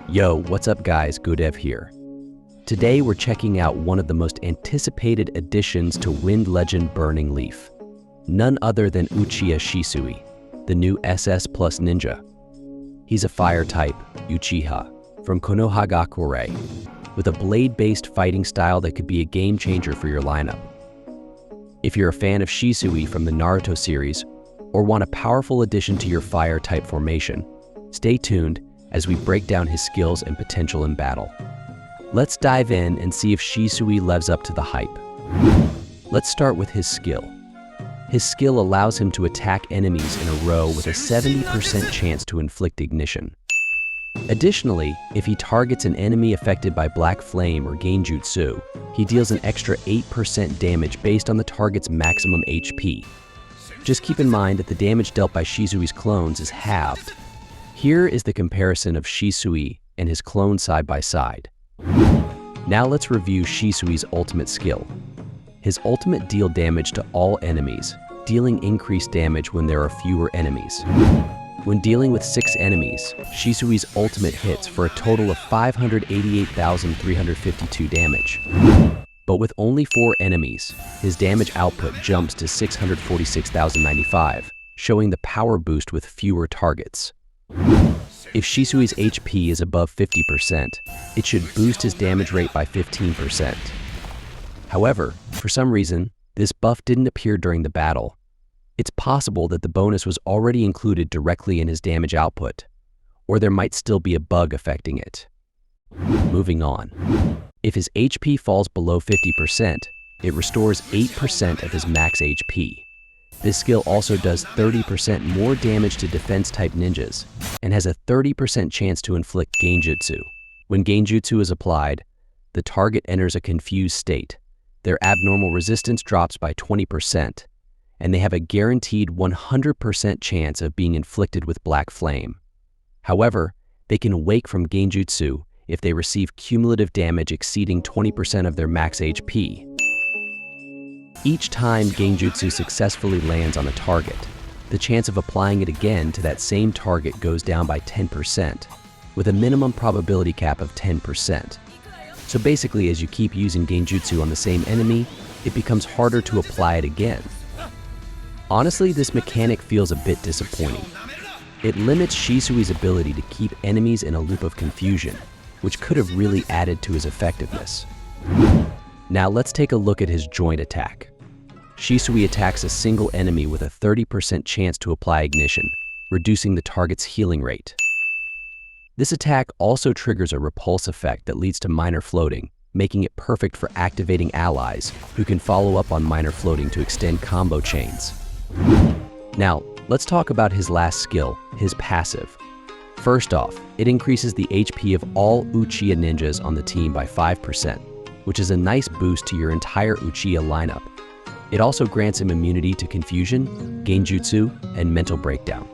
Yo, what's up guys, Gudev here. Today we're checking out one of the most anticipated additions to Wind Legend Burning Leaf. None other than Uchiha Shisui, the new SS plus ninja. He's a fire type, Uchiha, from Konohagakure, with a blade-based fighting style that could be a game changer for your lineup. If you're a fan of Shisui from the Naruto series, or want a powerful addition to your fire type formation, stay tuned as we break down his skills and potential in battle. Let's dive in and see if Shisui lives up to the hype. Let's start with his skill. His skill allows him to attack enemies in a row with a 70% chance to inflict ignition. Additionally, if he targets an enemy affected by Black Flame or Genjutsu, he deals an extra 8% damage based on the target's maximum HP. Just keep in mind that the damage dealt by Shisui's clones is halved. Here is the comparison of Shisui and his clone side by side. Now let's review Shisui's ultimate skill. His ultimate deal damage to all enemies, dealing increased damage when there are fewer enemies. When dealing with 6 enemies, Shisui's ultimate hits for a total of 588,352 damage. But with only 4 enemies, his damage output jumps to 646,095, showing the power boost with fewer targets. If Shisui's HP is above 50%, it should boost his damage rate by 15%. However, for some reason, this buff didn't appear during the battle. It's possible that the bonus was already included directly in his damage output, or there might still be a bug affecting it. Moving on. If his HP falls below 50%, it restores 8% of his max HP. This skill also does 30% more damage to defense-type ninjas, and has a 30% chance to inflict Genjutsu. When Genjutsu is applied, the target enters a confused state. Their abnormal resistance drops by 20%, and they have a guaranteed 100% chance of being inflicted with Black Flame. However, they can awake from Genjutsu if they receive cumulative damage exceeding 20% of their max HP. Each time Genjutsu successfully lands on a target, the chance of applying it again to that same target goes down by 10%, with a minimum probability cap of 10%. So basically, as you keep using Genjutsu on the same enemy, it becomes harder to apply it again. Honestly, this mechanic feels a bit disappointing. It limits Shisui's ability to keep enemies in a loop of confusion, which could have really added to his effectiveness. Now let's take a look at his joint attack. Shisui attacks a single enemy with a 30% chance to apply ignition, reducing the target's healing rate. This attack also triggers a repulse effect that leads to minor floating, making it perfect for activating allies who can follow up on minor floating to extend combo chains. Now, let's talk about his last skill, his passive. First off, it increases the HP of all Uchiha ninjas on the team by 5%, which is a nice boost to your entire Uchiha lineup. It also grants him immunity to confusion, Genjutsu, and mental breakdown.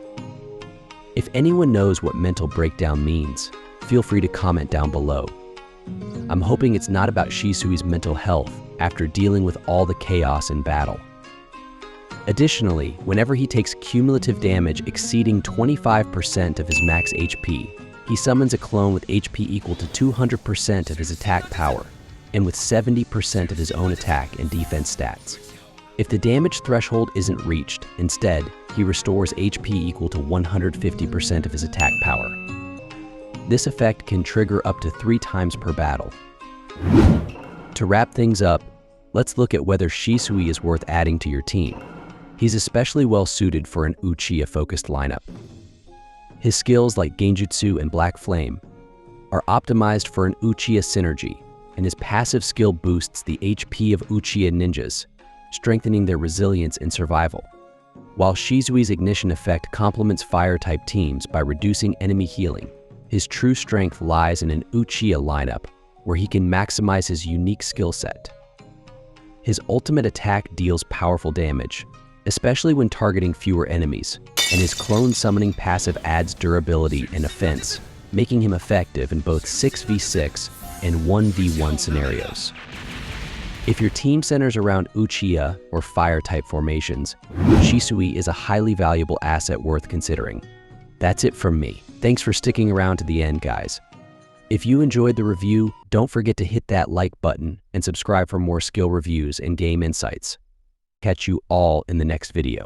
If anyone knows what mental breakdown means, feel free to comment down below. I'm hoping it's not about Shisui's mental health after dealing with all the chaos in battle. Additionally, whenever he takes cumulative damage exceeding 25% of his max HP, he summons a clone with HP equal to 200% of his attack power, and with 70% of his own attack and defense stats. If the damage threshold isn't reached, instead, he restores HP equal to 150% of his attack power. This effect can trigger up to 3 times per battle. To wrap things up, let's look at whether Shisui is worth adding to your team. He's especially well suited for an Uchiha-focused lineup. His skills like Genjutsu and Black Flame are optimized for an Uchiha synergy, and his passive skill boosts the HP of Uchiha ninjas, strengthening their resilience and survival. While Shisui's ignition effect complements fire-type teams by reducing enemy healing, his true strength lies in an Uchiha lineup where he can maximize his unique skill set. His ultimate attack deals powerful damage, especially when targeting fewer enemies, and his clone summoning passive adds durability and offense, making him effective in both 6v6 and 1v1 scenarios. If your team centers around Uchiha or fire-type formations, Shisui is a highly valuable asset worth considering. That's it from me. Thanks for sticking around to the end, guys. If you enjoyed the review, don't forget to hit that like button and subscribe for more skill reviews and game insights. Catch you all in the next video.